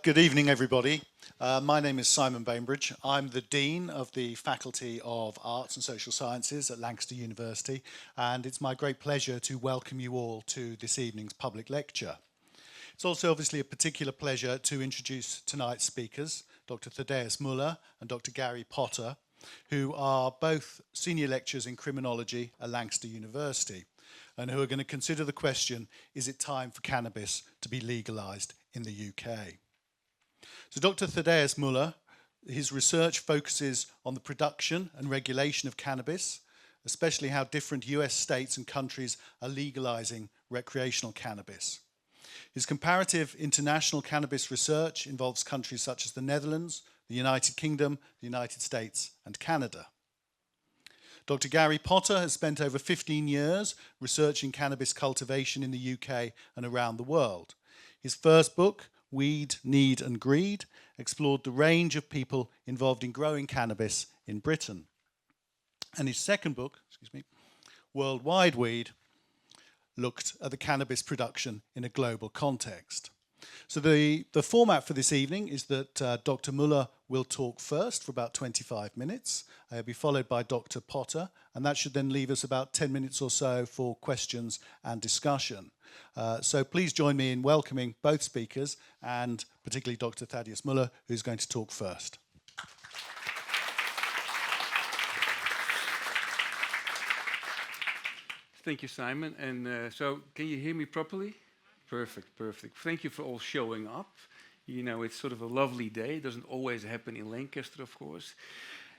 Good evening, everybody. My name is Simon Bainbridge. I'm the Dean of the Faculty of Arts and Social Sciences at Lancaster University, and it's my great pleasure to welcome you all to this evening's public lecture. It's also obviously a particular pleasure to introduce tonight's speakers, Dr. Thaddeus Müller and Dr. Gary Potter, who are both senior lecturers in criminology at Lancaster University, and who are going to consider the question, is it time for cannabis to be legalised in the UK? So Dr. Thaddeus Müller, his research focuses on the production and regulation of cannabis, especially how different US states and countries are legalising recreational cannabis. His comparative international cannabis research involves countries such as the Netherlands, the United Kingdom, the United States, and Canada. Dr. Gary Potter has spent over 15 years researching cannabis cultivation in the UK and around the world. His first book, Weed, Need and Greed, explored the range of people involved in growing cannabis in Britain. And his second book, Worldwide Weed, looked at the cannabis production in a global context. So the format for this evening is that Dr. Müller will talk first for about 25 minutes. He'll be followed by Dr. Potter, and that should then leave us about 10 minutes or so for questions and discussion. So please join me in welcoming both speakers, and particularly Dr. Thaddeus Müller, who's going to talk first. Thank you, Simon. And so can you hear me properly? Perfect, perfect. Thank you for all showing up. You know, it's sort of a lovely day. It doesn't always happen in Lancaster, of course.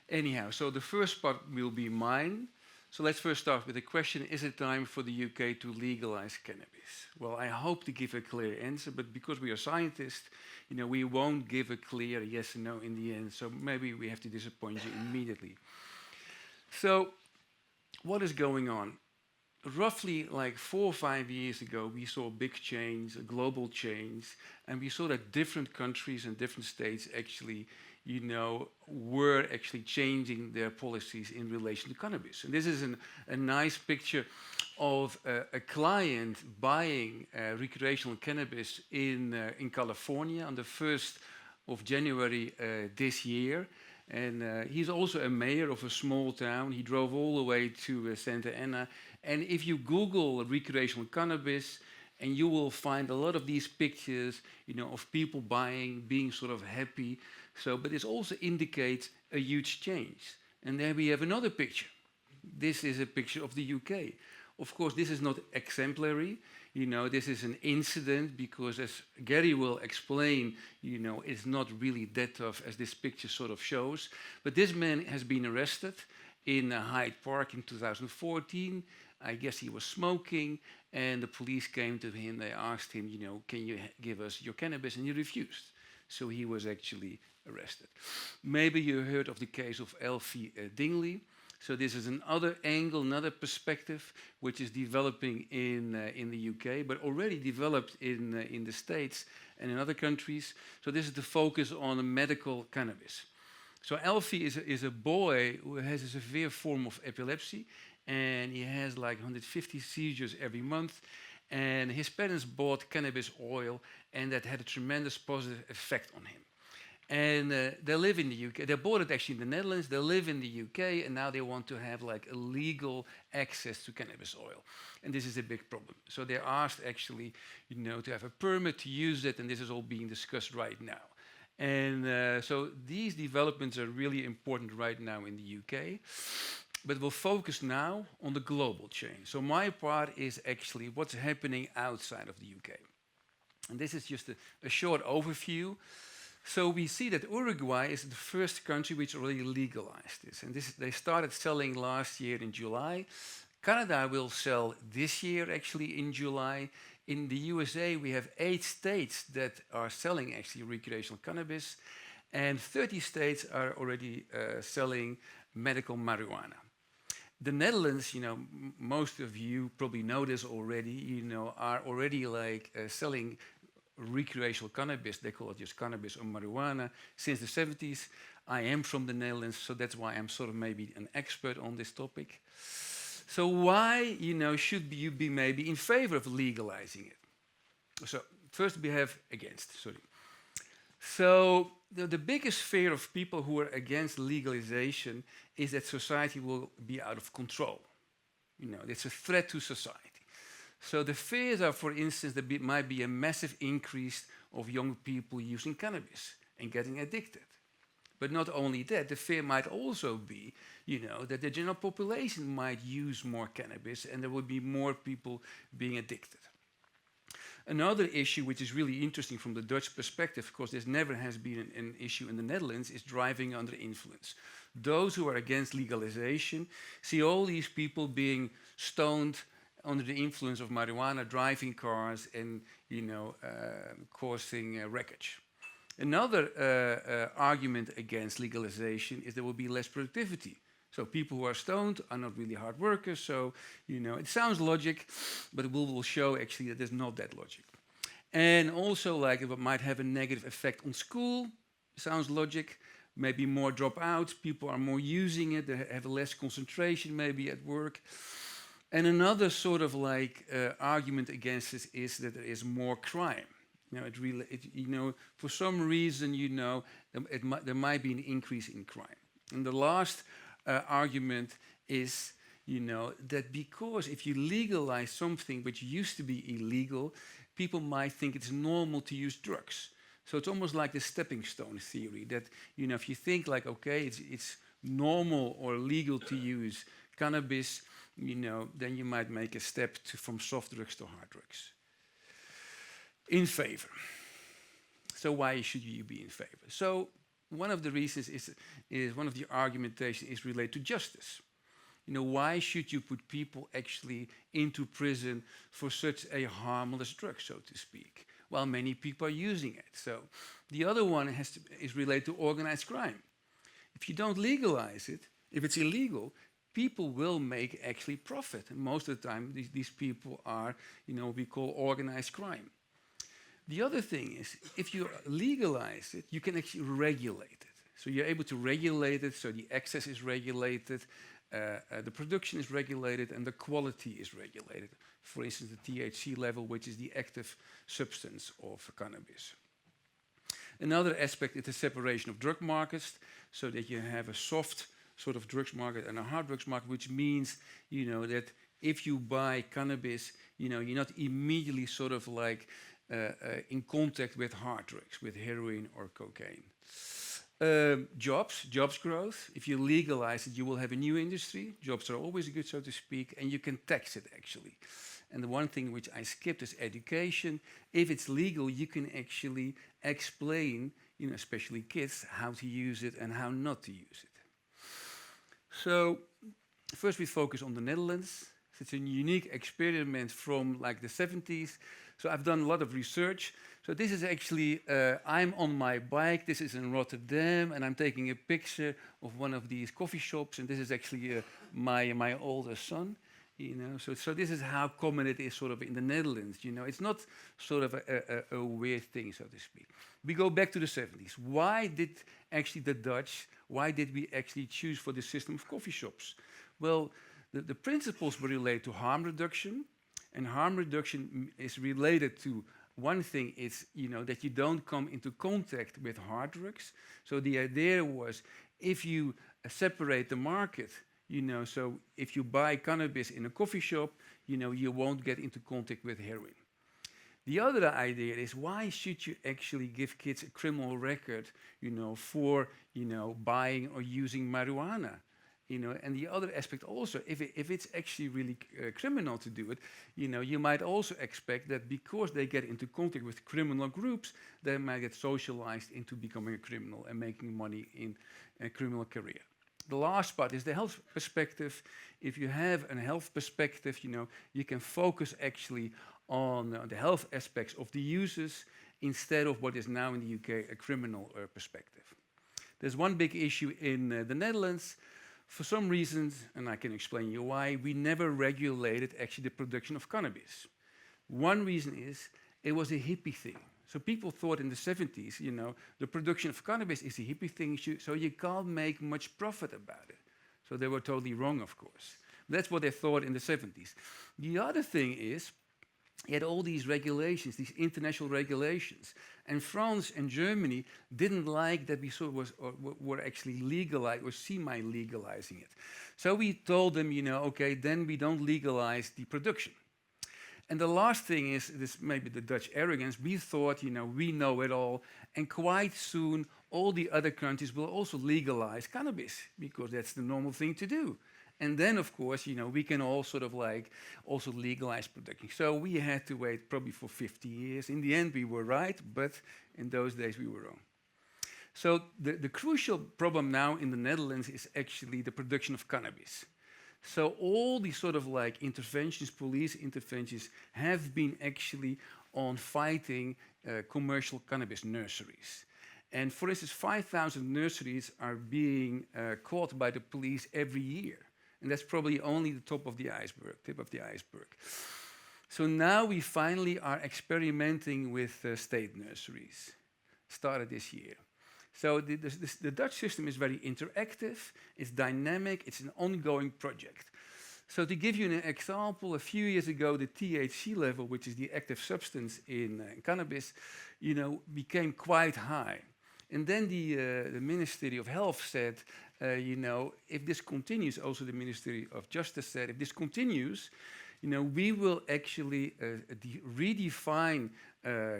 Anyhow, so the first part will be mine. So let's first start with the question, is it time for the UK to legalize cannabis? Well, I hope to give a clear answer, but because we are scientists, you know, we won't give a clear yes and no in the end. So maybe we have to disappoint you immediately. So what is going on? Roughly like 4 or 5 years ago, we saw a big change, a global change, and we saw that different countries and different states actually, you know, were actually changing their policies in relation to cannabis. And this is a nice picture of a client buying recreational cannabis in California on the 1st of January this year. And he's also a mayor of a small town. He drove all the way to Santa Ana. And if you Google recreational cannabis, and you will find a lot of these pictures, you know, of people buying, being sort of happy. So, but this also indicates a huge change. And there we have another picture. This is a picture of the UK. Of course, this is not exemplary. You know, this is an incident because, as Gary will explain, you know, it's not really that tough as this picture sort of shows. But this man has been arrested in Hyde Park in 2014. I guess he was smoking, and the police came to him. They asked him, you know, can you give us your cannabis? And he refused. So he was actually arrested. Maybe you heard of the case of Elfie Dingley. So this is another angle, another perspective, which is developing in the UK, but already developed in the States and in other countries. So this is the focus on medical cannabis. So Elfie is a boy who has a severe form of epilepsy, and he has like 150 seizures every month. And his parents bought cannabis oil, and that had a tremendous positive effect on him. And they live in the UK. They bought it actually in the Netherlands. They live in the UK, and now they want to have like a legal access to cannabis oil. And this is a big problem. So they're asked actually, you know, to have a permit to use it, and this is all being discussed right now. And so these developments are really important right now in the UK. But we'll focus now on the global change. So my part is actually what's happening outside of the UK. And this is just a short overview. So we see that Uruguay is the first country which already legalized this. And they started selling last year in July. Canada will sell this year actually in July. In the USA, we have 8 states that are selling actually recreational cannabis. And 30 states are already selling medical marijuana. The Netherlands, you know, most of you probably know this already, you know, are already like selling recreational cannabis. They call it just cannabis or marijuana since the 70s. I am from the Netherlands, so that's why I'm sort of maybe an expert on this topic. So why, you know, should you be maybe in favor of legalizing it? So first we have against, sorry. So the biggest fear of people who are against legalization is that society will be out of control. You know, it's a threat to society. So the fears are, for instance, that might be a massive increase of young people using cannabis and getting addicted. But not only that, the fear might also be, you know, that the general population might use more cannabis and there would be more people being addicted. Another issue which is really interesting from the Dutch perspective, because this never has been an issue in the Netherlands, is driving under influence. Those who are against legalization see all these people being stoned under the influence of marijuana, driving cars and, you know, causing wreckage. Another argument against legalization is there will be less productivity. So people who are stoned are not really hard workers. So, you know, it sounds logic, but we will show actually that there's not that logic. And also, like, it might have a negative effect on school. Sounds logic. Maybe more dropouts. People are more using it. They have less concentration maybe at work. And another sort of like argument against this is that there is more crime. You know, you know, for some reason, you know, there might be an increase in crime. And the last argument is, you know, that because if you legalize something which used to be illegal, people might think it's normal to use drugs. So it's almost like the stepping stone theory that, you know, if you think like, okay, it's normal or legal to use cannabis, you know, then you might make a step from soft drugs to hard drugs. In favor. So why should you be in favor? So one of the reasons is one of the argumentation is related to justice. You know, why should you put people actually into prison for such a harmless drug, so to speak? Well, many people are using it. So the other one is related to organized crime. If you don't legalize it, if it's illegal, people will make actually profit. And most of the time, these people are, you know, what we call organized crime. The other thing is, if you legalize it, you can actually regulate it. So you're able to regulate it, so the access is regulated, the production is regulated, and the quality is regulated. For instance, the THC level, which is the active substance of cannabis. Another aspect is the separation of drug markets, so that you have a soft sort of drugs market and a hard drugs market, which means, you know, that if you buy cannabis, you know, you're not immediately sort of like in contact with hard drugs, with heroin or cocaine. Jobs growth. If you legalize it, you will have a new industry. Jobs are always good, so to speak, and you can tax it actually. And the one thing which I skipped is education. If it's legal, you can actually explain, you know, especially kids, how to use it and how not to use it. So first we focus on the Netherlands. It's a unique experiment from like the 70s. So I've done a lot of research. So this is actually, I'm on my bike. This is in Rotterdam, and I'm taking a picture of one of these coffee shops. And this is actually my older son. You know, so this is how common it is sort of in the Netherlands. You know, it's not sort of a weird thing, so to speak. We go back to the 70s. Why did actually the Dutch, why did we actually choose for the system of coffee shops? Well, the principles were related to harm reduction, and harm reduction is related to one thing is, you know, that you don't come into contact with hard drugs. So the idea was, if you separate the market, you know, so if you buy cannabis in a coffee shop, you know, you won't get into contact with heroin. The other idea is, why should you actually give kids a criminal record, you know, for, you know, buying or using marijuana? You know, and the other aspect also, if it's actually really criminal to do it, you know, you might also expect that because they get into contact with criminal groups, they might get socialized into becoming a criminal and making money in a criminal career. The last part is the health perspective. If you have a health perspective, you know, you can focus actually on the health aspects of the users instead of what is now in the UK a criminal perspective. There's one big issue in the Netherlands. For some reasons, and I can explain you why, we never regulated actually the production of cannabis. One reason is it was a hippie thing. So people thought in the 70s, you know, the production of cannabis is a hippie thing, so you can't make much profit about it. So they were totally wrong, of course. That's what they thought in the 70s. The other thing is you had all these regulations, these international regulations. And France and Germany didn't like that we sort of were actually legalized or semi-legalizing it. So we told them, okay, then we don't legalize the production. And the last thing is, this maybe the Dutch arrogance, we thought, we know it all, and quite soon all the other countries will also legalize cannabis, because that's the normal thing to do. And then, of course, we can all sort of like also legalize production. So we had to wait probably for 50 years. In the end, we were right, but in those days we were wrong. So the crucial problem now in the Netherlands is actually the production of cannabis. So all these sort of like interventions, police interventions, have been actually on fighting commercial cannabis nurseries. And for instance, 5,000 nurseries are being caught by the police every year. And that's probably only the tip of the iceberg. So now we finally are experimenting with state nurseries, started this year. So the Dutch system is very interactive, it's dynamic, it's an ongoing project. So to give you an example, a few years ago, the THC level, which is the active substance in cannabis, became quite high. And then the Ministry of Health said, if this continues, also the Ministry of Justice said, if this continues, we will actually redefine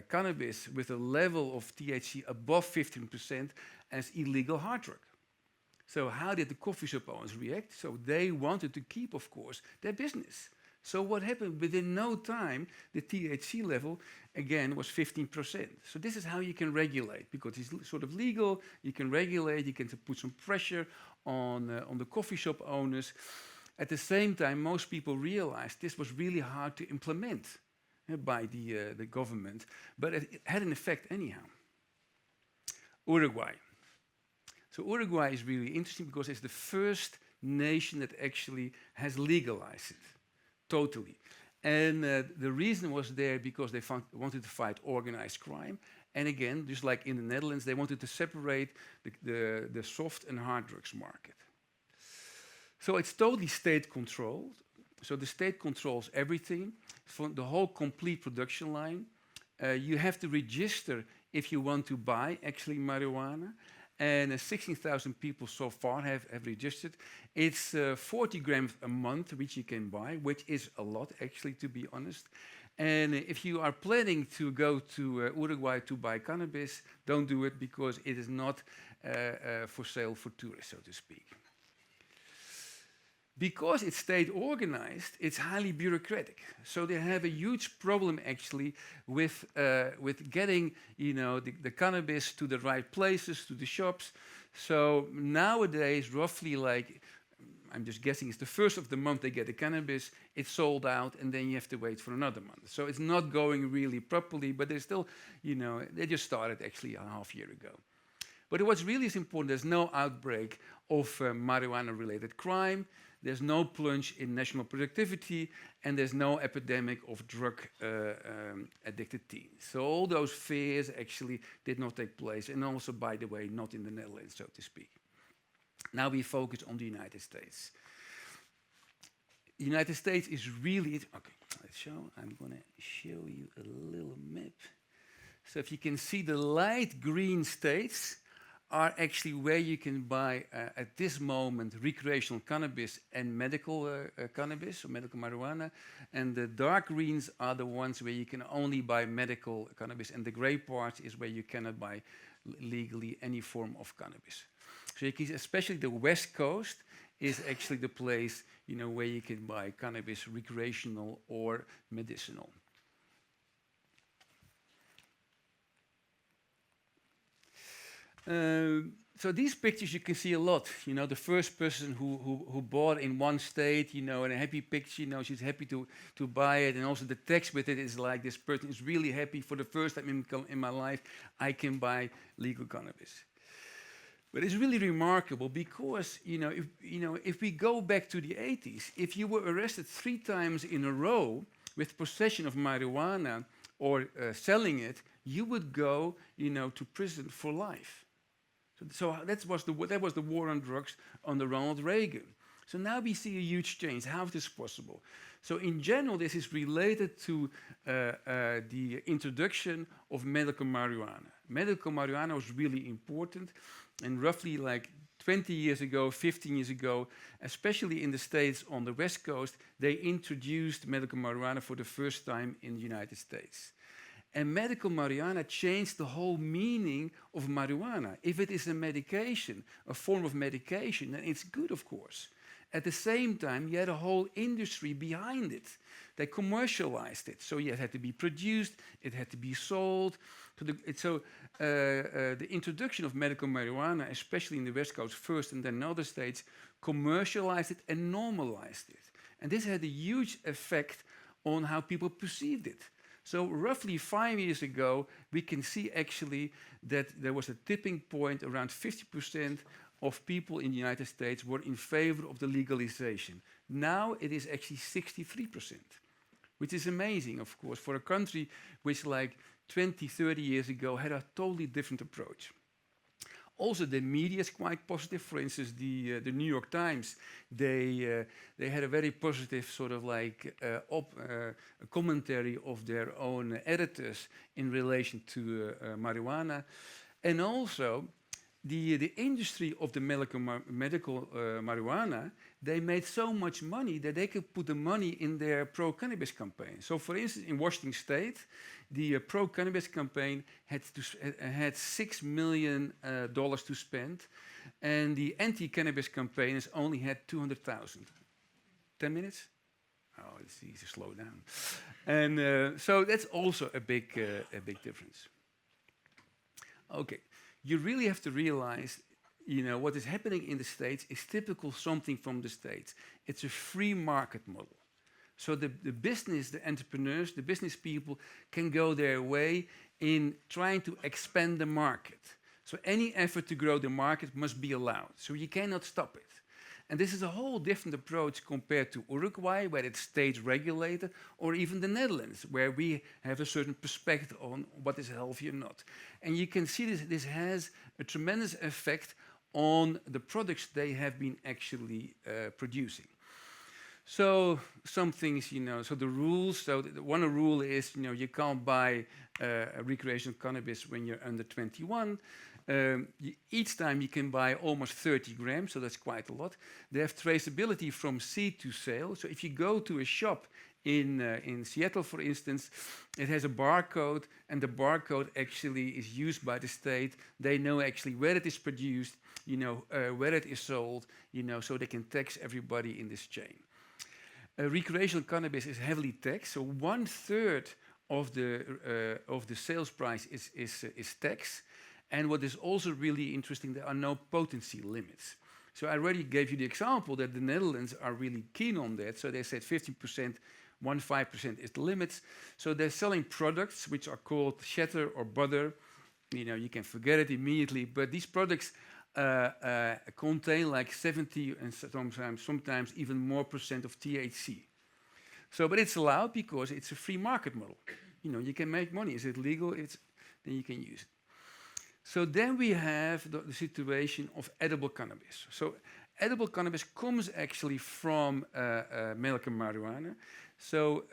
cannabis with a level of THC above 15% as illegal hard drug. So how did the coffee shop owners react? So they wanted to keep, of course, their business. So what happened? Within no time, the THC level, again, was 15%. So this is how you can regulate, because it's sort of legal, you can regulate, you can put some pressure on the coffee shop owners. At the same time, most people realized this was really hard to implement by the government, but it had an effect anyhow. Uruguay. So Uruguay is really interesting because it's the first nation that actually has legalized it, totally. And the reason was there because they wanted to fight organized crime. And again, just like in the Netherlands, they wanted to separate the soft and hard drugs market. So it's totally state-controlled. So the state controls everything, from the whole complete production line. You have to register if you want to buy actually marijuana. And 16,000 people so far have registered. It's 40 grams a month which you can buy, which is a lot actually, to be honest. And if you are planning to go to Uruguay to buy cannabis, don't do it, because it is not for sale for tourists, so to speak. Because it's state organized, it's highly bureaucratic. So they have a huge problem actually with getting the cannabis to the right places, to the shops. So nowadays, roughly like, I'm just guessing, it's the first of the month they get the cannabis, it's sold out, and then you have to wait for another month. So it's not going really properly, but they're still, they just started actually a half year ago. But what's really important, there's no outbreak of marijuana-related crime. There's no plunge in national productivity, and there's no epidemic of drug-addicted teens. So all those fears actually did not take place, and also, by the way, not in the Netherlands, so to speak. Now we focus on the United States. The United States is really, okay, let's show, I'm gonna show you a little map. So if you can see, the light green states are actually where you can buy, at this moment, recreational cannabis and medical cannabis, or medical marijuana. And the dark greens are the ones where you can only buy medical cannabis, and the gray part is where you cannot buy legally any form of cannabis. So you can, especially the West Coast is actually the place, where you can buy cannabis, recreational or medicinal. So these pictures you can see a lot. The first person who bought in one state, and a happy picture, she's happy to buy it, and also the text with it is like, this person is really happy for the first time in my life, I can buy legal cannabis. But it's really remarkable because, if we go back to the 80s, if you were arrested 3 times in a row with possession of marijuana or selling it, you would go, to prison for life. So that was the war on drugs under Ronald Reagan. So now we see a huge change. How is this possible? So in general, this is related to the introduction of medical marijuana. Medical marijuana was really important, and roughly like 20 years ago, 15 years ago, especially in the States on the West Coast, they introduced medical marijuana for the first time in the United States. And medical marijuana changed the whole meaning of marijuana. If it is a medication, a form of medication, then it's good, of course. At the same time, you had a whole industry behind it. They commercialized it. So it had to be produced, it had to be sold. The introduction of medical marijuana, especially in the West Coast first and then in other states, commercialized it and normalized it. And this had a huge effect on how people perceived it. So roughly 5 years ago, we can see actually that there was a tipping point. Around 50% of people in the United States were in favor of the legalization. Now it is actually 63%, which is amazing, of course, for a country which like 20, 30 years ago had a totally different approach. Also, the media is quite positive. For instance, the New York Times, they had a very positive sort of like commentary of their own editors in relation to marijuana. And also, the industry of the medical marijuana, they made so much money that they could put the money in their pro-cannabis campaign. So, for instance, in Washington State, the pro-cannabis campaign had $6 million to spend, and the anti-cannabis campaign has only had 200,000. 10 minutes? Oh, it's easy to slow down. And so that's also a big difference. Okay, you really have to realize, what is happening in the States is typical something from the States. It's a free market model. So the business, the entrepreneurs, the business people can go their way in trying to expand the market. So any effort to grow the market must be allowed. So you cannot stop it. And this is a whole different approach compared to Uruguay, where it's state regulated, or even the Netherlands, where we have a certain perspective on what is healthy or not. And you can see this has a tremendous effect on the products they have been actually producing. So some things, so the rules, so one rule is, you can't buy recreational cannabis when you're under 21. Each time you can buy almost 30 grams, so that's quite a lot. They have traceability from seed to sale. So if you go to a shop in Seattle, for instance, it has a barcode, and the barcode actually is used by the state. They know actually where it is produced, where it is sold, so they can tax everybody in this chain. Recreational cannabis is heavily taxed, so 1/3 of the sales price is tax. And what is also really interesting, there are no potency limits. So I already gave you the example that the Netherlands are really keen on that. So they said 50%, 15% is the limits. So they're selling products which are called shatter or butter. You can forget it immediately, but these products contain like 70 and sometimes even more % of THC. So, but it's allowed because it's a free market model. You can make money. Is it legal? Then you can use it. So then we have the situation of edible cannabis. So edible cannabis comes actually from medical marijuana. So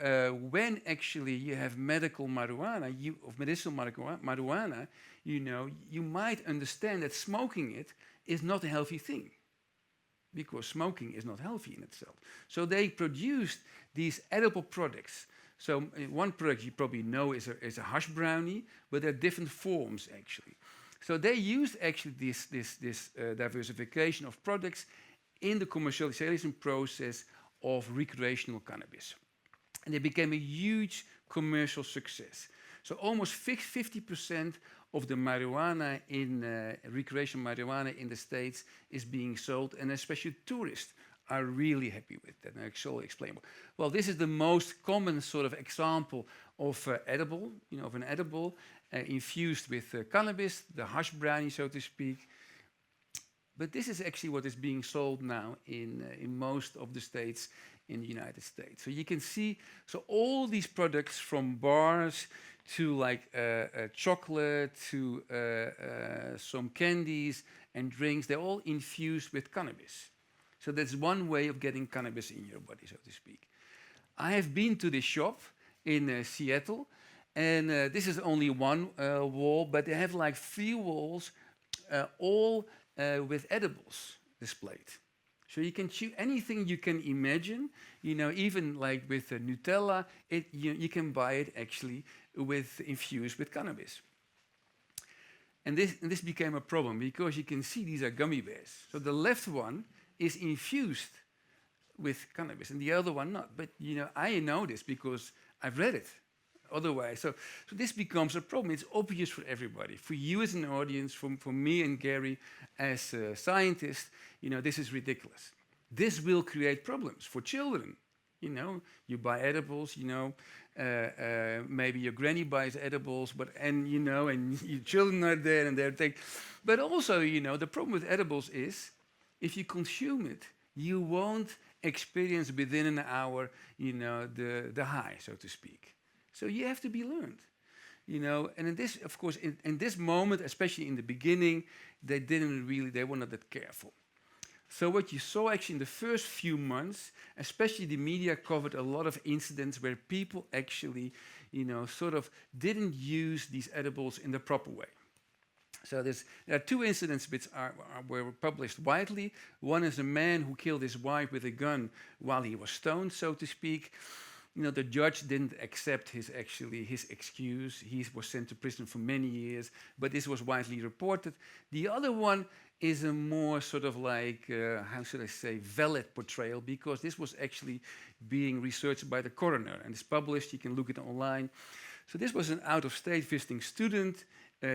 when actually you have medical marijuana, medicinal marijuana, you might understand that smoking it is not a healthy thing, because smoking is not healthy in itself. So they produced these edible products. So one product you probably know is a hash brownie, but there are different forms actually. So they used actually this diversification of products in the commercialization process of recreational cannabis. And it became a huge commercial success. So almost 50% of the marijuana recreational marijuana in the States is being sold, and especially tourists are really happy with that. And I shall explain. Well, this is the most common sort of example of edible, of an edible infused with cannabis, the hash brownie, so to speak. But this is actually what is being sold now in most of the states in the United States. So you can see, so all these products from bars to like chocolate to some candies and drinks, they're all infused with cannabis. So that's one way of getting cannabis in your body, so to speak. I have been to this shop in Seattle, and this is only one wall, but they have like 3 walls, all with edibles displayed. So you can choose anything you can imagine, even like with Nutella, you can buy it actually infused with cannabis. And this became a problem because you can see these are gummy bears. So the left one is infused with cannabis and the other one not. But I know this because I've read it. Otherwise, so this becomes a problem. It's obvious for everybody, for you as an audience, for me and Gary as a scientist. This is ridiculous. This will create problems for children. You buy edibles. Maybe your granny buys edibles, and your children are there and they're taking. But also, the problem with edibles is, if you consume it, you won't experience within an hour, the high, so to speak. So you have to be learned, And in this, of course, in this moment, especially in the beginning, they were not that careful. So what you saw actually in the first few months, especially the media covered a lot of incidents where people actually, sort of didn't use these edibles in the proper way. So there are 2 incidents which were published widely. One is a man who killed his wife with a gun while he was stoned, so to speak. The judge didn't accept his excuse. He was sent to prison for many years, but this was widely reported. The other one is a more sort of like, how should I say, valid portrayal, because this was actually being researched by the coroner, and it's published. You can look it online. So this was an out-of-state visiting student.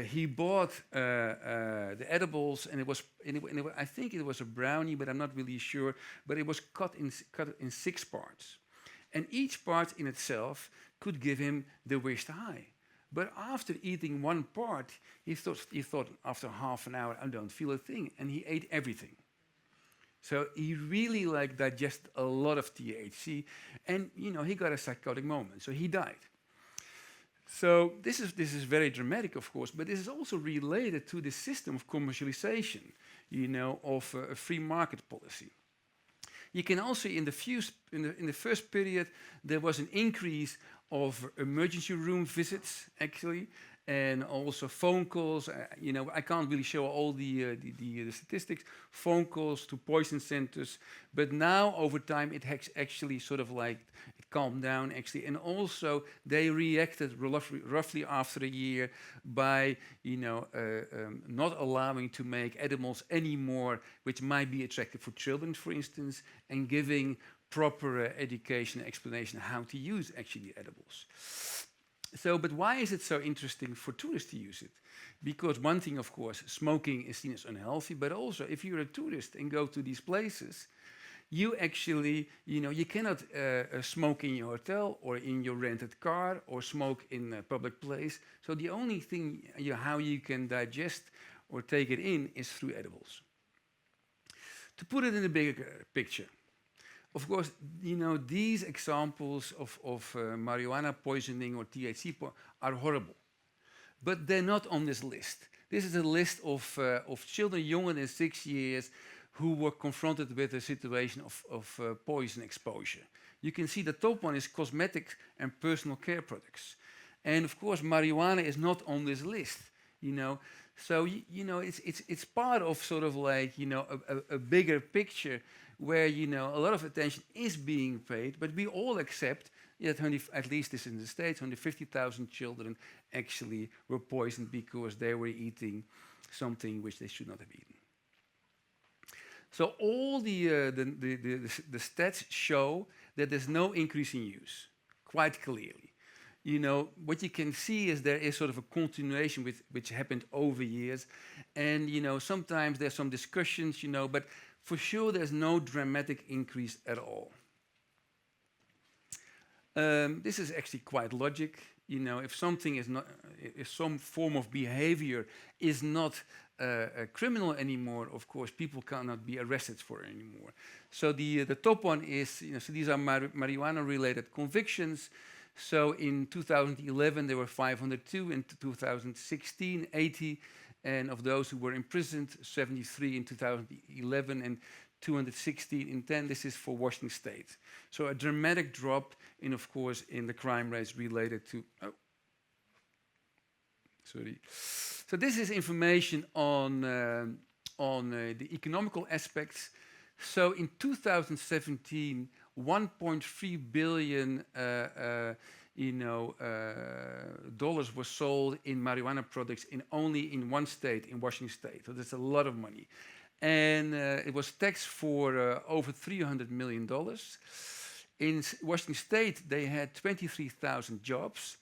He bought the edibles, and I think it was a brownie, but I'm not really sure. But it was cut in 6 parts. And each part in itself could give him the wished high. But after eating one part, he thought after half an hour, I don't feel a thing. And he ate everything. So he really digested a lot of THC. And, he got a psychotic moment. So he died. So this is very dramatic, of course. But this is also related to the system of commercialization, of a free market policy. You can also, in the first period, there was an increase of emergency room visits, actually, and also phone calls. I can't really show all the statistics. Phone calls to poison centers, but now over time it has actually sort of it calmed down actually, and also they reacted roughly after a year by not allowing to make edibles anymore, which might be attractive for children, for instance, and giving proper education and explanation how to use actually the edibles. So, but why is it so interesting for tourists to use it? Because one thing, of course, smoking is seen as unhealthy, but also if you're a tourist and go to these places, you actually, you cannot smoke in your hotel or in your rented car or smoke in a public place. So the only thing, how you can digest or take it in is through edibles. To put it in a bigger picture, of course, these examples of marijuana poisoning or THC are horrible, but they're not on this list. This is a list of children younger than 6 years who were confronted with a situation of poison exposure. You can see the top one is cosmetics and personal care products. And of course, marijuana is not on this list, So, it's part of sort of a bigger picture where, a lot of attention is being paid, but we all accept that at least this in the States, 150,000 children actually were poisoned because they were eating something which they should not have eaten. So all the stats show that there's no increase in use, quite clearly. What you can see is there is sort of a continuation which happened over years. And, sometimes there's some discussions, but for sure there's no dramatic increase at all. This is actually quite logic. If something is not, if some form of behavior is not criminal anymore, of course, people cannot be arrested for it anymore. So the top one is, so these are marijuana-related convictions. So in 2011, there were 502. In 2016, 80. And of those who were imprisoned, 73 in 2011. And 216 in 10. This is for Washington State. So a dramatic drop in, of course, in the crime rates related to... Oh, sorry. So this is information on the economical aspects. So in 2017, 1.3 billion dollars was sold in marijuana products only in one state, in Washington State. So that's a lot of money. And it was taxed for over $300 million. In Washington State, they had 23,000 jobs.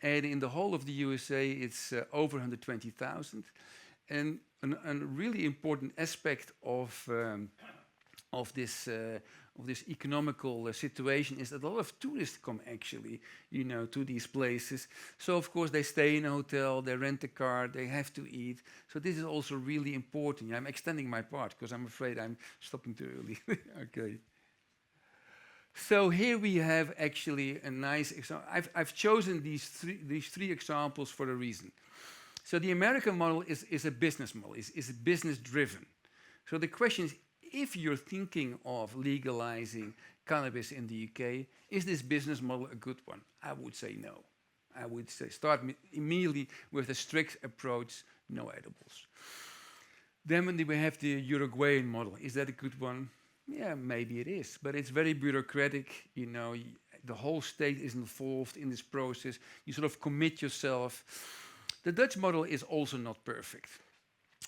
And in the whole of the USA, it's over 120,000. And a really important aspect of this economical situation is that a lot of tourists come actually, to these places. So of course they stay in a hotel, they rent a car, they have to eat. So this is also really important. I'm extending my part because I'm afraid I'm stopping too early. Okay. So here we have actually a nice example. I've chosen these three examples for a reason. So the American model is a business model, is business driven. So the question is, if you're thinking of legalizing cannabis in the UK, is this business model a good one? I would say no. I would say start immediately with a strict approach, no edibles. Then we have the Uruguayan model. Is that a good one? Yeah, maybe it is, but it's very bureaucratic. The whole state is involved in this process. You sort of commit yourself. The Dutch model is also not perfect.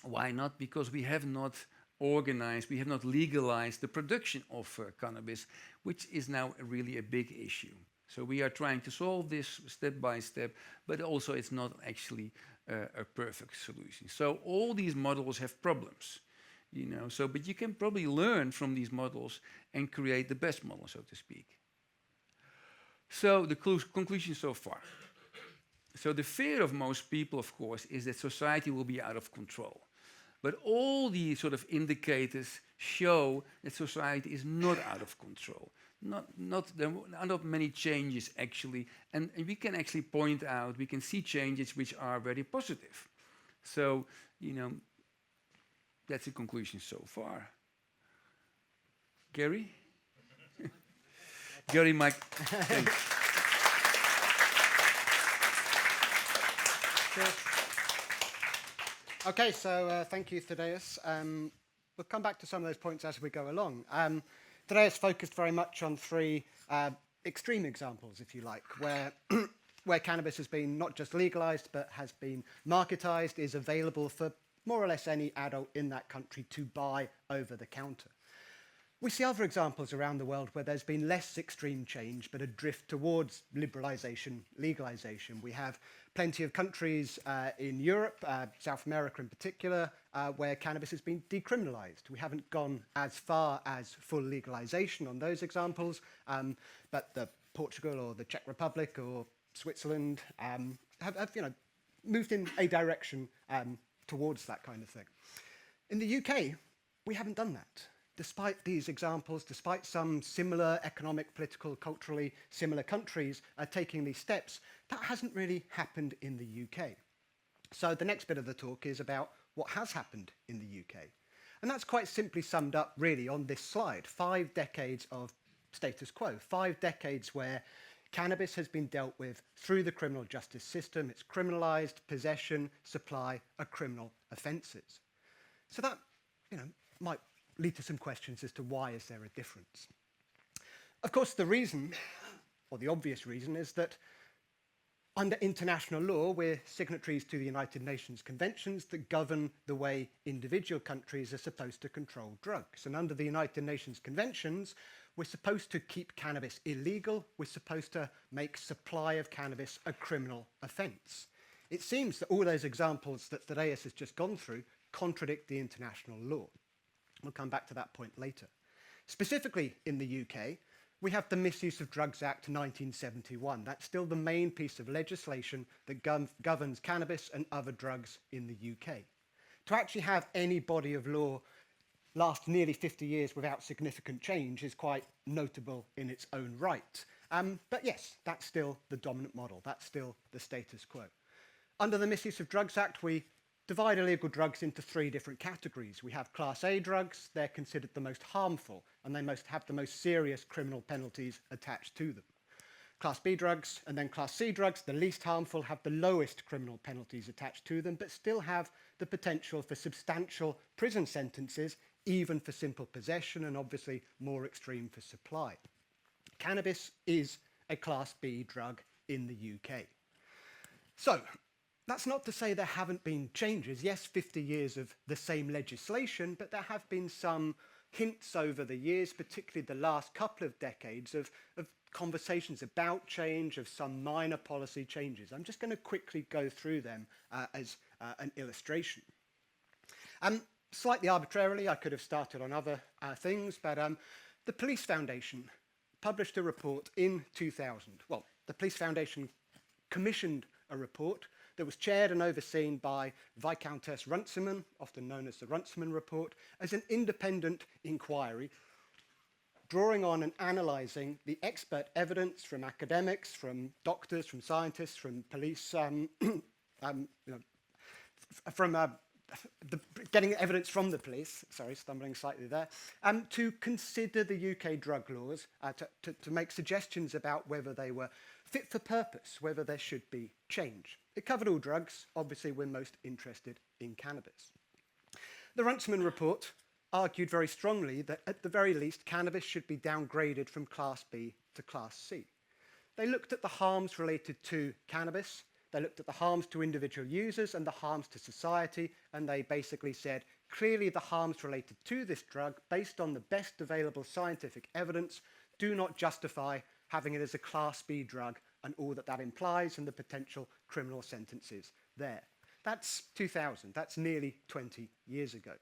Why not? Because we have not organized, we have not legalized the production of cannabis, which is now really a big issue. So we are trying to solve this step by step, but also it's not actually a perfect solution. So all these models have problems. But you can probably learn from these models and create the best model, so to speak. So the conclusion so far. So the fear of most people, of course, is that society will be out of control. But all the sort of indicators show that society is not out of control. There are not many changes, actually. And we can actually point out, we can see changes which are very positive. So, that's the conclusion so far. Gary? Gary, Mike. Thanks. Okay, so thank you, Thaddeus. We'll come back to some of those points as we go along. Thaddeus focused very much on three extreme examples, if you like, where cannabis has been not just legalized, but has been marketized, is available for more or less any adult in that country to buy over the counter. We see other examples around the world where there's been less extreme change, but a drift towards liberalization, legalization. We have plenty of countries in Europe, South America in particular, where cannabis has been decriminalized. We haven't gone as far as full legalization on those examples, but the Portugal or the Czech Republic or Switzerland have moved in a direction towards that kind of thing. In the UK, we haven't done that. Despite these examples, despite some similar economic, political, culturally similar countries taking these steps, that hasn't really happened in the UK. So the next bit of the talk is about what has happened in the UK. And that's quite simply summed up really on this slide. 5 decades of status quo, 5 decades where cannabis has been dealt with through the criminal justice system. It's criminalized, possession, supply are criminal offences. So that, might lead to some questions as to why is there a difference. Of course, the reason, or the obvious reason, is that under international law, we're signatories to the United Nations conventions that govern the way individual countries are supposed to control drugs. And under the United Nations conventions, we're supposed to keep cannabis illegal. We're supposed to make supply of cannabis a criminal offence. It seems that all those examples that Thaddeus has just gone through contradict the international law. We'll come back to that point later. Specifically in the UK, we have the Misuse of Drugs Act 1971. That's still the main piece of legislation that governs cannabis and other drugs in the UK. To actually have any body of law last nearly 50 years without significant change is quite notable in its own right. But yes, that's still the dominant model. That's still the status quo. Under the Misuse of Drugs Act, we divide illegal drugs into three different categories. We have Class A drugs, they're considered the most harmful, and they must have the most serious criminal penalties attached to them. Class B drugs and then Class C drugs, the least harmful, have the lowest criminal penalties attached to them, but still have the potential for substantial prison sentences, even for simple possession, and obviously more extreme for supply. Cannabis is a Class B drug in the UK. So, that's not to say there haven't been changes. Yes, 50 years of the same legislation, but there have been some hints over the years, particularly the last couple of decades, of conversations about change, of some minor policy changes. I'm just going to quickly go through them as an illustration. Slightly arbitrarily, I could have started on other things, but the Police Foundation published a report in 2000. Well, the Police Foundation commissioned a report that was chaired and overseen by Viscountess Runciman, often known as the Runciman Report, as an independent inquiry, drawing on and analysing the expert evidence from academics, from doctors, from scientists, from police, getting evidence from the police, sorry, stumbling slightly there, to consider the UK drug laws, to make suggestions about whether they were fit for purpose, whether there should be change. It covered all drugs. Obviously, we're most interested in cannabis. The Runciman Report argued very strongly that, at the very least, cannabis should be downgraded from Class B to Class C. They looked at the harms related to cannabis, they looked at the harms to individual users and the harms to society, and they basically said, clearly the harms related to this drug, based on the best available scientific evidence, do not justify having it as a Class B drug and all that that implies and the potential criminal sentences there. That's 2000, that's nearly 20 years ago.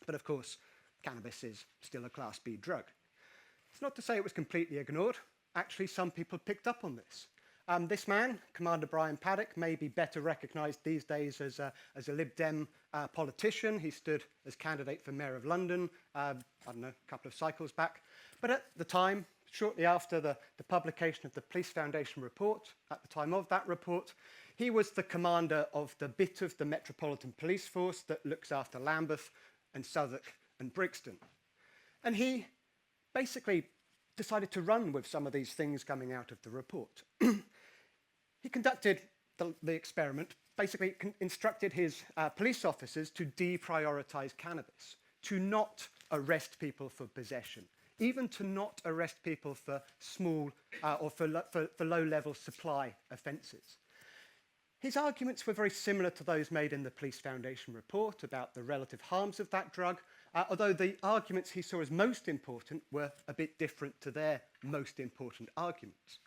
But of course, cannabis is still a Class B drug. It's not to say it was completely ignored. Actually, some people picked up on this. This man, Commander Brian Paddock, may be better recognised these days as a Lib Dem politician. He stood as candidate for Mayor of London, I don't know, a couple of cycles back. But at the time, shortly after the publication of the Police Foundation report, at the time of that report, he was the commander of the bit of the Metropolitan Police Force that looks after Lambeth and Southwark and Brixton. And he basically decided to run with some of these things coming out of the report. He conducted the experiment, basically instructed his police officers to deprioritise cannabis, to not arrest people for possession, even to not arrest people for small or for low-level supply offences. His arguments were very similar to those made in the Police Foundation report about the relative harms of that drug, although the arguments he saw as most important were a bit different to their most important arguments.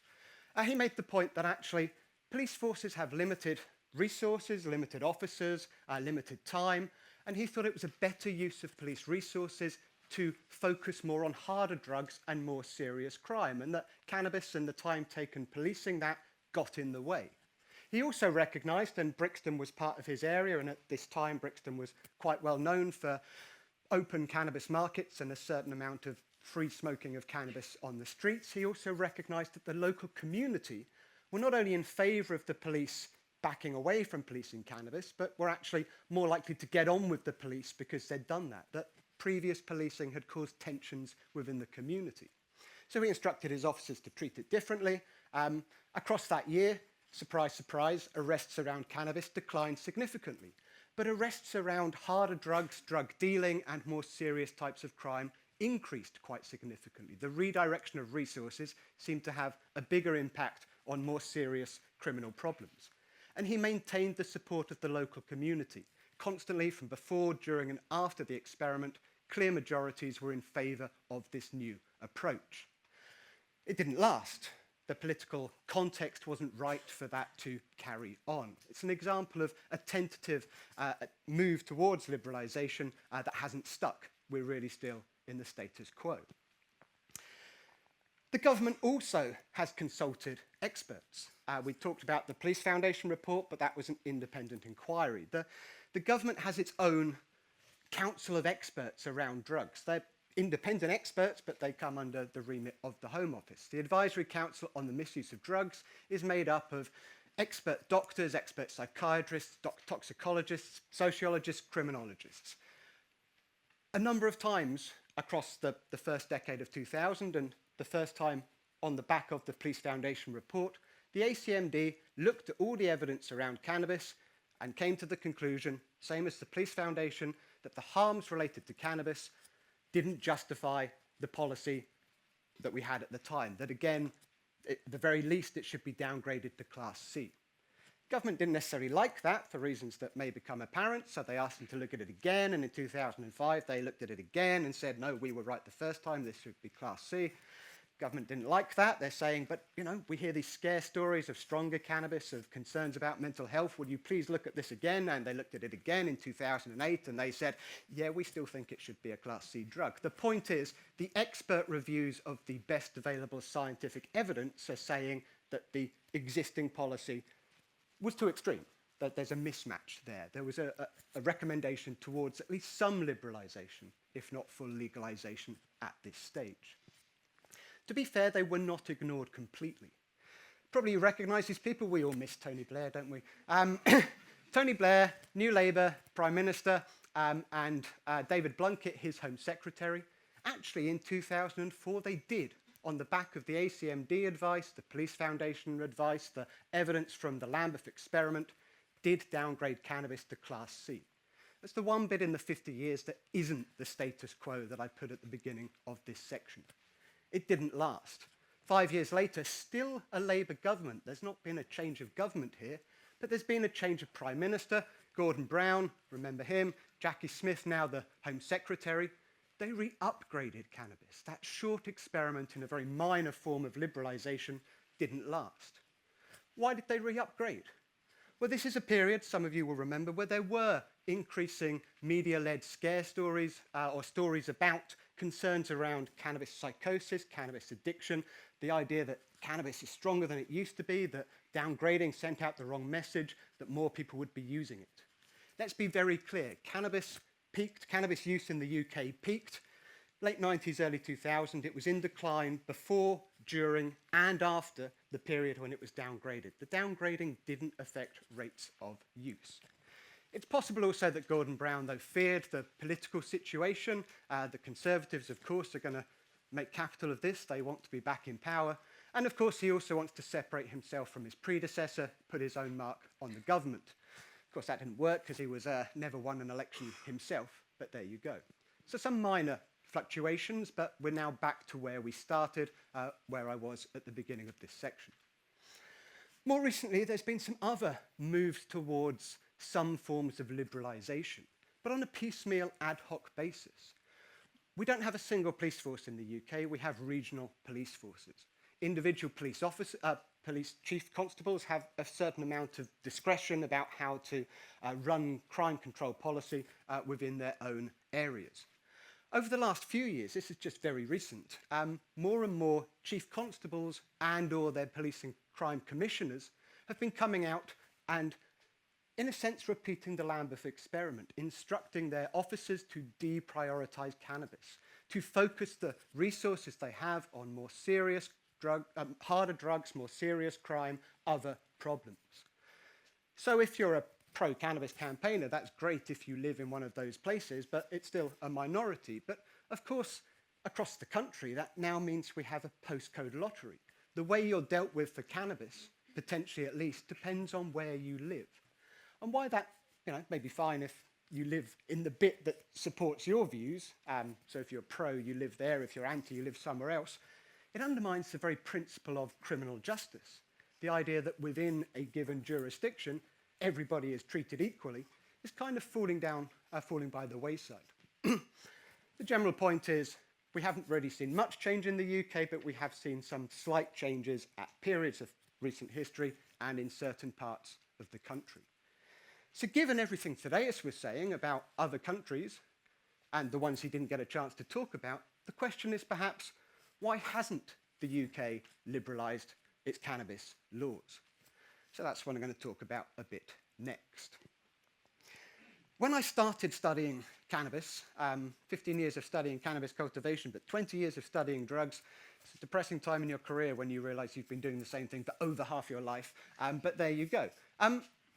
He made the point that actually police forces have limited resources, limited officers, limited time, and he thought it was a better use of police resources to focus more on harder drugs and more serious crime, and that cannabis and the time taken policing that got in the way. He also recognised, and Brixton was part of his area, and at this time Brixton was quite well known for open cannabis markets and a certain amount of free smoking of cannabis on the streets. He also recognised that the local community were not only in favour of the police backing away from policing cannabis, but were actually more likely to get on with the police because they'd done that previous policing had caused tensions within the community. So he instructed his officers to treat it differently. Across that year, surprise, surprise, arrests around cannabis declined significantly. But arrests around harder drugs, drug dealing, and more serious types of crime increased quite significantly. The redirection of resources seemed to have a bigger impact on more serious criminal problems. And he maintained the support of the local community. Constantly, from before, during, and after the experiment, clear majorities were in favour of this new approach. It didn't last. The political context wasn't right for that to carry on. It's an example of a tentative move towards liberalisation that hasn't stuck. We're really still in the status quo. The government also has consulted experts. We talked about the Police Foundation report, but that was an independent inquiry. The government has its own council of experts around drugs. They're independent experts, but they come under the remit of the Home Office. The Advisory Council on the Misuse of Drugs is made up of expert doctors, expert psychiatrists, toxicologists, sociologists, criminologists. A number of times across the first decade of 2000 and the first time on the back of the Police Foundation report, the ACMD looked at all the evidence around cannabis and came to the conclusion, same as the Police Foundation, that the harms related to cannabis didn't justify the policy that we had at the time, that again, at the very least, it should be downgraded to Class C. Government didn't necessarily like that for reasons that may become apparent, so they asked them to look at it again, and in 2005 they looked at it again and said, no, we were right the first time, this should be Class C. Government didn't like that. They're saying, but you know, we hear these scare stories of stronger cannabis, of concerns about mental health. Would you please look at this again? And they looked at it again in 2008 and they said, yeah, we still think it should be a Class C drug. The point is, the expert reviews of the best available scientific evidence are saying that the existing policy was too extreme, that there's a mismatch there. There was a recommendation towards at least some liberalisation, if not full legalisation at this stage. To be fair, they were not ignored completely. Probably you recognise these people. We all miss Tony Blair, don't we? Tony Blair, New Labour Prime Minister, and David Blunkett, his Home Secretary. Actually, in 2004, they did, on the back of the ACMD advice, the Police Foundation advice, the evidence from the Lambeth experiment, did downgrade cannabis to Class C. That's the one bit in the 50 years that isn't the status quo that I put at the beginning of this section. It didn't last. 5 years later, still a Labour government. There's not been a change of government here, but there's been a change of Prime Minister. Gordon Brown, remember him, Jackie Smith, now the Home Secretary. They re-upgraded cannabis. That short experiment in a very minor form of liberalisation didn't last. Why did they re-upgrade? Well, this is a period, some of you will remember, where there were increasing media-led scare stories or stories about concerns around cannabis psychosis, cannabis addiction, the idea that cannabis is stronger than it used to be, that downgrading sent out the wrong message, that more people would be using it. Let's be very clear. Cannabis peaked, cannabis use in the UK peaked, late 90s, early 2000. It was in decline before, during, and after the period when it was downgraded. The downgrading didn't affect rates of use. It's possible also that Gordon Brown, though, feared the political situation. The Conservatives, of course, are going to make capital of this. They want to be back in power. And, of course, he also wants to separate himself from his predecessor, put his own mark on the government. Of course, that didn't work because he was never won an election himself, but there you go. So some minor fluctuations, but we're now back to where we started, where I was at the beginning of this section. More recently, there's been some other moves towards some forms of liberalisation, but on a piecemeal ad hoc basis. We don't have a single police force in the UK, we have regional police forces. Individual police officers, police chief constables have a certain amount of discretion about how to run crime control policy within their own areas. Over the last few years, this is just very recent, more and more chief constables and or their police and crime commissioners have been coming out and in a sense repeating the Lambeth experiment, instructing their officers to deprioritise cannabis, to focus the resources they have on more serious harder drugs, more serious crime, other problems. So if you're a pro-cannabis campaigner, that's great if you live in one of those places, but it's still a minority. But of course, across the country, that now means we have a postcode lottery. The way you're dealt with for cannabis, potentially at least, depends on where you live. And why that, may be fine if you live in the bit that supports your views. So if you're pro, you live there. If you're anti, you live somewhere else. It undermines the very principle of criminal justice. The idea that within a given jurisdiction, everybody is treated equally is kind of falling by the wayside. The general point is we haven't really seen much change in the UK, but we have seen some slight changes at periods of recent history and in certain parts of the country. So given everything Thaddeus was saying about other countries and the ones he didn't get a chance to talk about, the question is perhaps, why hasn't the UK liberalised its cannabis laws? So that's what I'm going to talk about a bit next. When I started studying cannabis, 15 years of studying cannabis cultivation, but 20 years of studying drugs, It's a depressing time in your career when you realise you've been doing the same thing for over half your life, but there you go.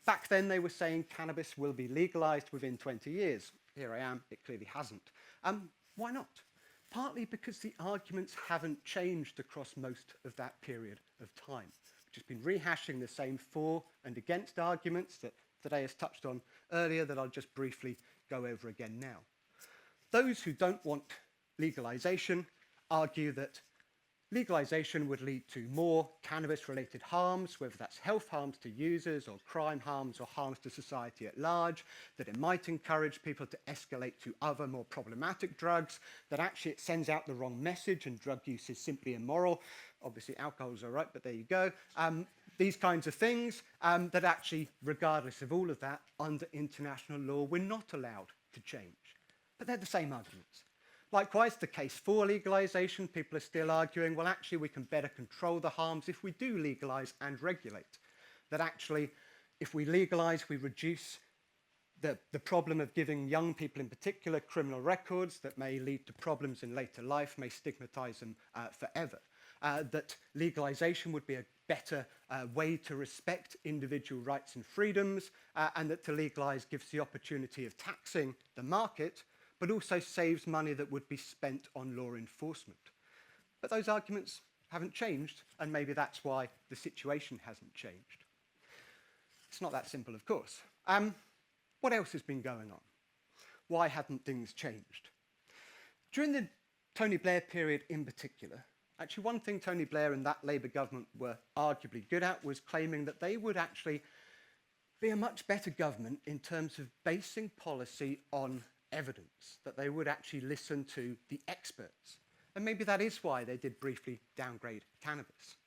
Back then they were saying cannabis will be legalised within 20 years. Here I am, it clearly hasn't. Why not? Partly because the arguments haven't changed across most of that period of time. We've just been rehashing the same for and against arguments that Thaddeus touched on earlier that I'll just briefly go over again now. Those who don't want legalisation argue that legalisation would lead to more cannabis-related harms, whether that's health harms to users or crime harms or harms to society at large, that it might encourage people to escalate to other more problematic drugs, that actually it sends out the wrong message and drug use is simply immoral. Obviously alcohol's all right, but there you go. These kinds of things that actually, regardless of all of that, under international law, we're not allowed to change. But they're the same arguments. Likewise, the case for legalisation, people are still arguing, well, actually, we can better control the harms if we do legalise and regulate. That actually, if we legalise, we reduce the problem of giving young people in particular criminal records that may lead to problems in later life, may stigmatise them forever. That legalisation would be a better way to respect individual rights and freedoms, and that to legalise gives the opportunity of taxing the market, but also saves money that would be spent on law enforcement. But those arguments haven't changed, and maybe that's why the situation hasn't changed. It's not that simple, of course. What else has been going on? Why hadn't things changed? During the Tony Blair period in particular, actually one thing Tony Blair and that Labour government were arguably good at was claiming that they would actually be a much better government in terms of basing policy on evidence, that they would actually listen to the experts. And maybe that is why they did briefly downgrade cannabis.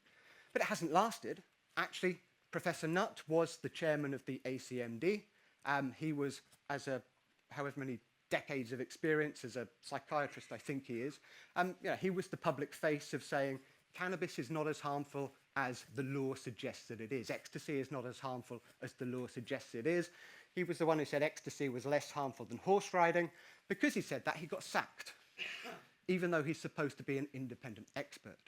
But it hasn't lasted. Actually, Professor Nutt was the chairman of the ACMD. He was, as a however many decades of experience as a psychiatrist, I think he is, he was the public face of saying cannabis is not as harmful as the law suggests that it is. Ecstasy is not as harmful as the law suggests it is. He was the one who said ecstasy was less harmful than horse riding. Because he said that, he got sacked, even though he's supposed to be an independent expert.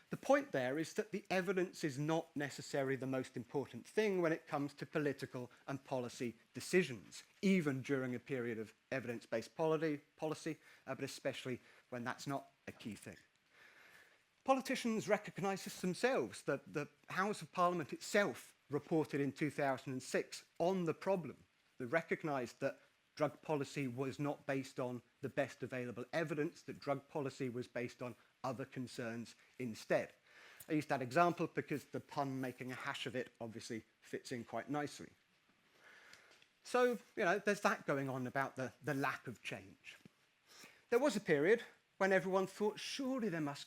The point there is that the evidence is not necessarily the most important thing when it comes to political and policy decisions, even during a period of evidence-based policy, but especially when that's not a key thing. Politicians recognise this themselves. The House of Parliament itself reported in 2006 on the problem. They recognised that drug policy was not based on the best available evidence, that drug policy was based on other concerns instead. I use that example because the pun making a hash of it obviously fits in quite nicely. So, there's that going on about the lack of change. There was a period when everyone thought, surely there's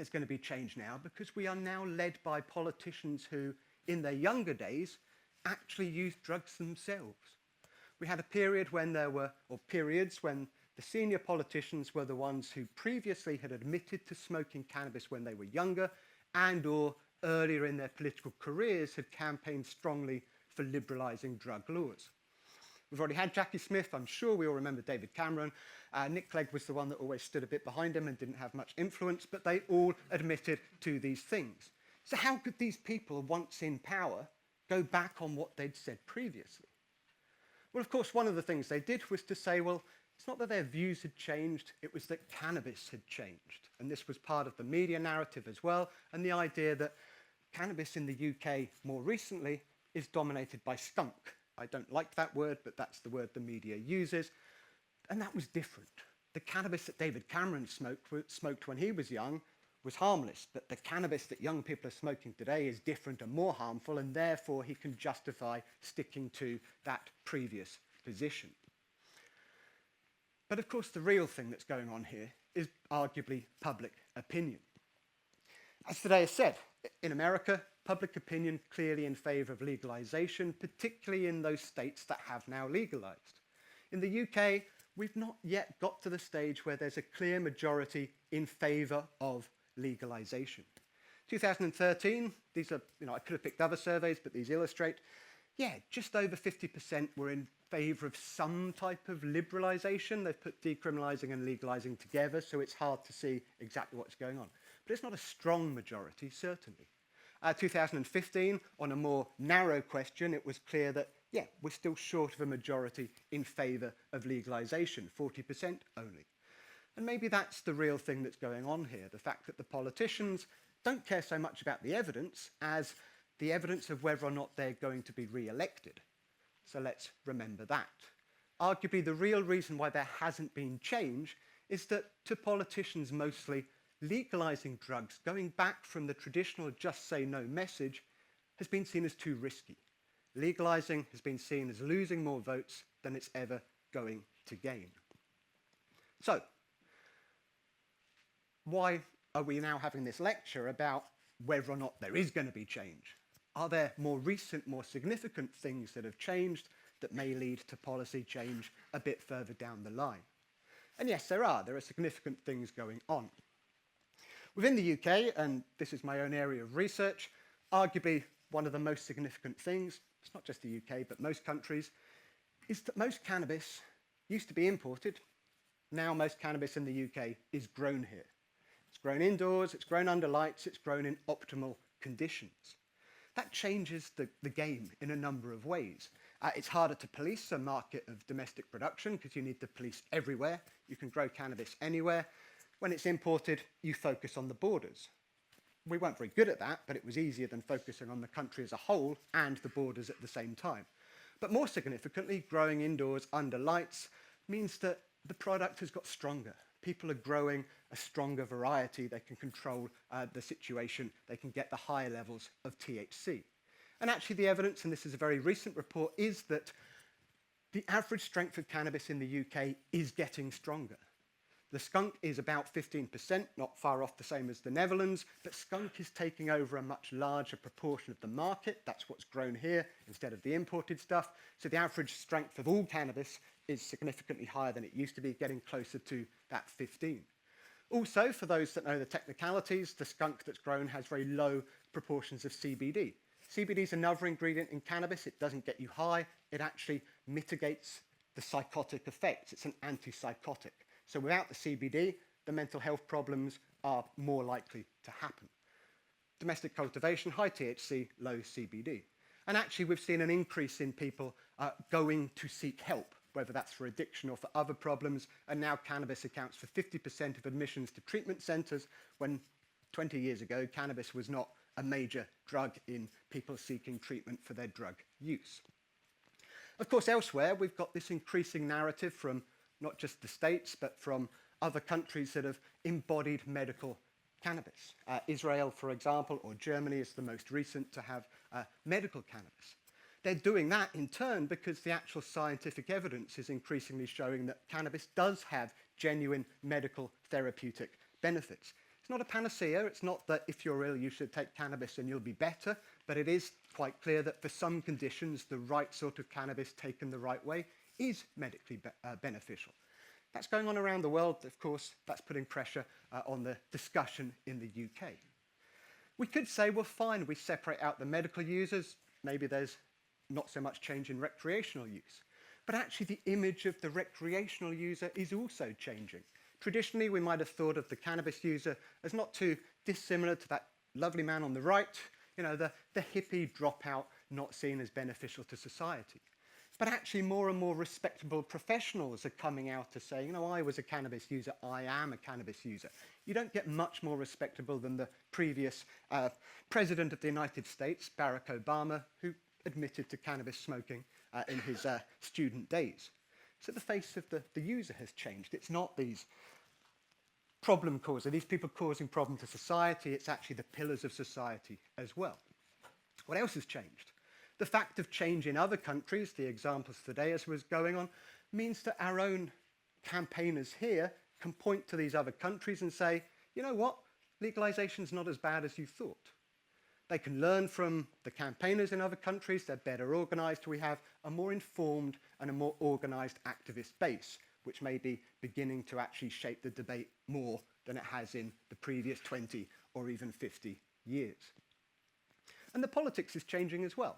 going to be change now, because we are now led by politicians who, in their younger days, actually used drugs themselves. We had a period when periods when the senior politicians were the ones who previously had admitted to smoking cannabis when they were younger and or earlier in their political careers had campaigned strongly for liberalising drug laws. We've already had Jackie Smith. I'm sure we all remember David Cameron. Nick Clegg was the one that always stood a bit behind him and didn't have much influence, but they all admitted to these things. So how could these people, once in power, go back on what they'd said previously? Well, of course, one of the things they did was to say, well, it's not that their views had changed, it was that cannabis had changed. And this was part of the media narrative as well, and the idea that cannabis in the UK more recently is dominated by skunk. I don't like that word, but that's the word the media uses. And that was different. The cannabis that David Cameron smoked when he was young was harmless, but the cannabis that young people are smoking today is different and more harmful, and therefore he can justify sticking to that previous position. But of course, the real thing that's going on here is arguably public opinion. As Thaddeus said, in America, public opinion clearly in favour of legalisation, particularly in those states that have now legalised. In the UK, we've not yet got to the stage where there's a clear majority in favour of legalisation. 2013, these are, I could have picked other surveys, but these illustrate, just over 50% were in favour of some type of liberalisation. They've put decriminalising and legalising together, so it's hard to see exactly what's going on. but it's not a strong majority, certainly. 2015, on a more narrow question, it was clear that, yeah, we're still short of a majority in favour of legalisation, 40% only. And maybe that's the real thing that's going on here, the fact that the politicians don't care so much about the evidence as the evidence of whether or not they're going to be re-elected. So let's remember that. Arguably, the real reason why there hasn't been change is that to politicians mostly, legalising drugs, going back from the traditional just say no message, has been seen as too risky. Legalising has been seen as losing more votes than it's ever going to gain. So, why are we now having this lecture about whether or not there is going to be change? Are there more recent, more significant things that have changed that may lead to policy change a bit further down the line? And yes, there are. There are significant things going on. Within the UK, and this is my own area of research, arguably one of the most significant things, it's not just the UK, but most countries, is that most cannabis used to be imported. Now most cannabis in the UK is grown here. It's grown indoors, it's grown under lights, it's grown in optimal conditions. That changes the game in a number of ways. It's harder to police a market of domestic production because you need the police everywhere. You can grow cannabis anywhere. When it's imported, you focus on the borders. We weren't very good at that, but it was easier than focusing on the country as a whole and the borders at the same time. But more significantly, growing indoors under lights means that the product has got stronger. People are growing a stronger variety. They can control the situation. They can get the higher levels of THC. And actually the evidence, and this is a very recent report, is that the average strength of cannabis in the UK is getting stronger. The skunk is about 15%, not far off the same as the Netherlands, but skunk is taking over a much larger proportion of the market. That's what's grown here instead of the imported stuff. So the average strength of all cannabis is significantly higher than it used to be, getting closer to that 15. Also, for those that know the technicalities, the skunk that's grown has very low proportions of CBD. CBD is another ingredient in cannabis. It doesn't get you high. It actually mitigates the psychotic effects. It's an antipsychotic. So without the CBD, the mental health problems are more likely to happen. Domestic cultivation, high THC, low CBD. And actually, we've seen an increase in people going to seek help, whether that's for addiction or for other problems. And now cannabis accounts for 50% of admissions to treatment centres, when 20 years ago, cannabis was not a major drug in people seeking treatment for their drug use. Of course, elsewhere, we've got this increasing narrative from not just the States, but from other countries that have embodied medical cannabis. Israel, for example, or Germany is the most recent to have medical cannabis. They're doing that in turn because the actual scientific evidence is increasingly showing that cannabis does have genuine medical therapeutic benefits. It's not a panacea. It's not that if you're ill, you should take cannabis and you'll be better, but it is quite clear that for some conditions, the right sort of cannabis taken the right way is medically beneficial. That's going on around the world, of course. That's putting pressure on the discussion in the UK. We could say, well, fine, we separate out the medical users. Maybe there's not so much change in recreational use. But actually, the image of the recreational user is also changing. Traditionally, we might have thought of the cannabis user as not too dissimilar to that lovely man on the right, you know, the hippie dropout not seen as beneficial to society. But actually, more and more respectable professionals are coming out to say, you know, I was a cannabis user, I am a cannabis user. You don't get much more respectable than the previous president of the United States, Barack Obama, who admitted to cannabis smoking in his student days. So the face of the user has changed. It's not these problem causers, these people causing problem to society. It's actually the pillars of society as well. What else has changed? The fact of change in other countries, the examples Thaddeus was going on, means that our own campaigners here can point to these other countries and say, you know what, legalization's not as bad as you thought. They can learn from the campaigners in other countries. They're better organised. We have a more informed and a more organised activist base, which may be beginning to actually shape the debate more than it has in the previous 20 or even 50 years. And the politics is changing as well.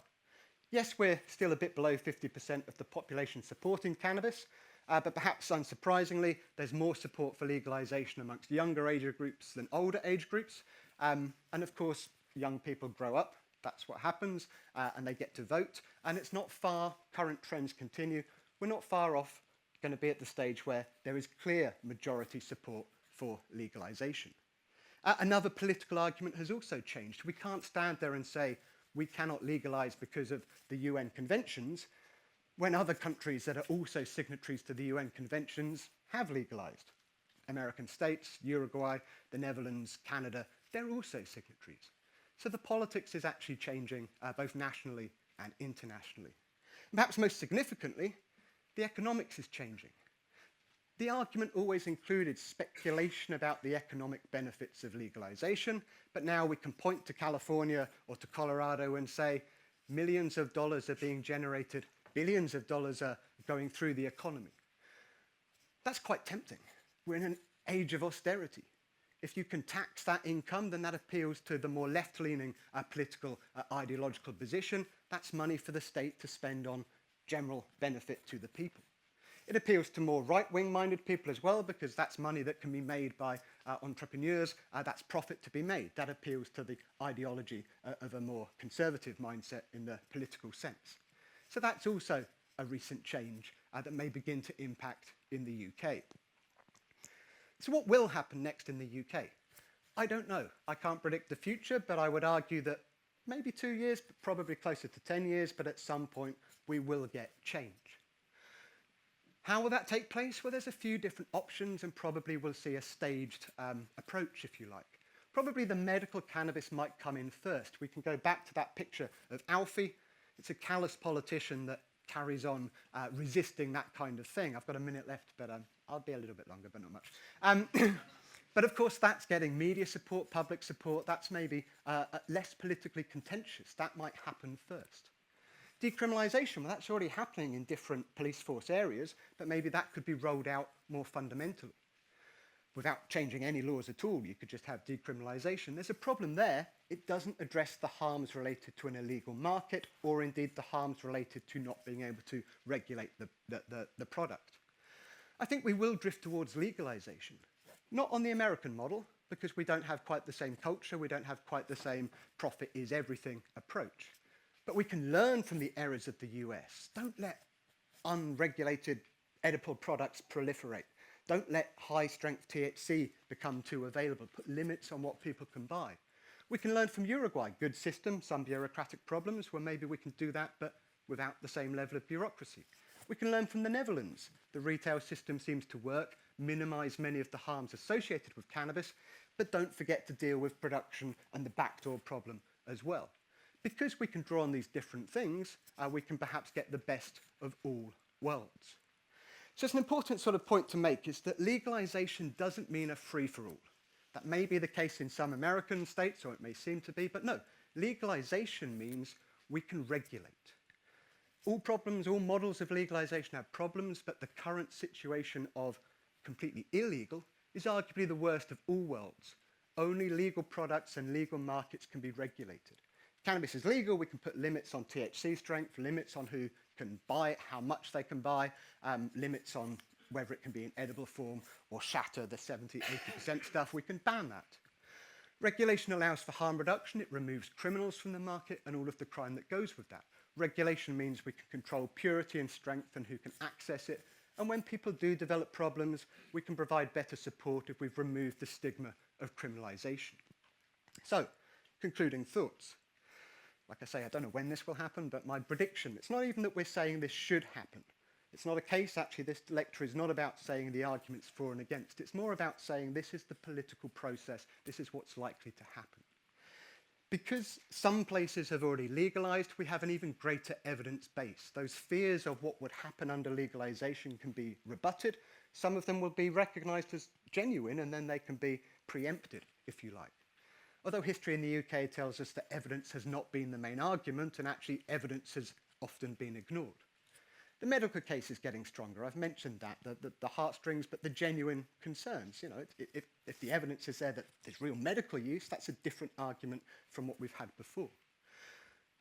Yes, we're still a bit below 50% of the population supporting cannabis, But perhaps unsurprisingly, there's more support for legalization amongst younger age groups than older age groups. And of course, young people grow up. That's what happens, and they get to vote. And it's not far, current trends continue, we're not far off going to be at the stage where there is clear majority support for legalization. Another political argument has also changed. We can't stand there and say we cannot legalize because of the UN conventions when other countries that are also signatories to the UN conventions have legalized. American states, Uruguay, the Netherlands, Canada, they're also signatories. So the politics is actually changing both nationally and internationally. And perhaps most significantly, the economics is changing. The argument always included speculation about the economic benefits of legalization, but now we can point to California or to Colorado and say millions of dollars are being generated, billions of dollars are going through the economy. That's quite tempting. We're in an age of austerity. If you can tax that income, then that appeals to the more left-leaning political ideological position. That's money for the state to spend on general benefit to the people. It appeals to more right-wing minded people as well, because that's money that can be made by entrepreneurs. That's profit to be made. That appeals to the ideology of a more conservative mindset in the political sense. So that's also a recent change that may begin to impact in the UK. So what will happen next in the UK? I don't know. I can't predict the future, but I would argue that maybe 2 years, but probably closer to 10 years, but at some point we will get change. How will that take place? Well, there's a few different options, and probably we'll see a staged approach, if you like. Probably the medical cannabis might come in first. We can go back to that picture of Alfie. It's a callous politician that carries on resisting that kind of thing. I've got a minute left, but I'll be a little bit longer, but not much. But of course, that's getting media support, public support. That's maybe less politically contentious. That might happen first. Decriminalisation, well, that's already happening in different police force areas, but maybe that could be rolled out more fundamentally. Without changing any laws at all, you could just have decriminalisation. There's a problem there. It doesn't address the harms related to an illegal market, or indeed the harms related to not being able to regulate the product. I think we will drift towards legalisation. Not on the American model, because we don't have quite the same culture, we don't have quite the same profit is everything approach. But we can learn from the errors of the US. Don't let unregulated edible products proliferate. Don't let high-strength THC become too available. Put limits on what people can buy. We can learn from Uruguay. Good system, some bureaucratic problems, where maybe we can do that, but without the same level of bureaucracy. We can learn from the Netherlands. The retail system seems to work, minimize many of the harms associated with cannabis, but don't forget to deal with production and the backdoor problem as well. Because we can draw on these different things, we can perhaps get the best of all worlds. So it's an important sort of point to make is that legalization doesn't mean a free-for-all. That may be the case in some American states, or it may seem to be, but no, legalization means we can regulate. All problems, all models of legalization have problems, but the current situation of completely illegal is arguably the worst of all worlds. Only legal products and legal markets can be regulated. Cannabis is legal, we can put limits on THC strength, limits on who can buy it, how much they can buy, limits on whether it can be in edible form or shatter the 70–80% stuff, we can ban that. Regulation allows for harm reduction, it removes criminals from the market and all of the crime that goes with that. Regulation means we can control purity and strength and who can access it, and when people do develop problems, we can provide better support if we've removed the stigma of criminalisation. So, concluding thoughts. Like I say, I don't know when this will happen, but my prediction, it's not even that we're saying this should happen. It's not a case, actually, this lecture is not about saying the arguments for and against. It's more about saying this is the political process, this is what's likely to happen. Because some places have already legalised, we have an even greater evidence base. Those fears of what would happen under legalisation can be rebutted. Some of them will be recognised as genuine, and then they can be preempted, if you like. Although history in the UK tells us that evidence has not been the main argument, and actually evidence has often been ignored. The medical case is getting stronger. I've mentioned that, the heartstrings, but the genuine concerns. You know, if the evidence is there that there's real medical use, that's a different argument from what we've had before.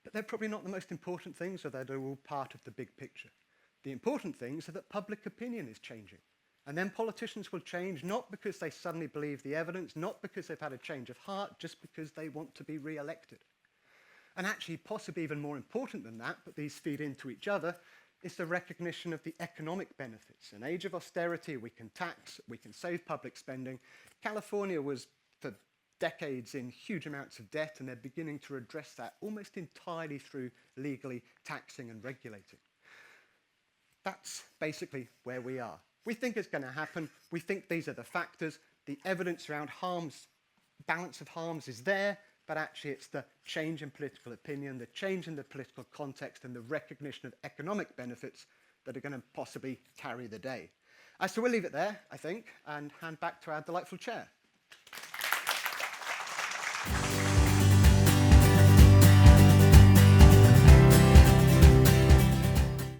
But they're probably not the most important things, although they're all part of the big picture. The important things are that public opinion is changing. And then politicians will change not because they suddenly believe the evidence, not because they've had a change of heart, just because they want to be re-elected. And actually, possibly even more important than that, but these feed into each other, is the recognition of the economic benefits. In an age of austerity, we can tax, we can save public spending. California was, for decades, in huge amounts of debt, and they're beginning to address that almost entirely through legally taxing and regulating. That's basically where we are. We think it's going to happen. We think these are the factors. The evidence around harms, balance of harms is there, but actually it's the change in political opinion, the change in the political context, and the recognition of economic benefits that are going to possibly carry the day. So we'll leave it there, I think, and hand back to our delightful chair.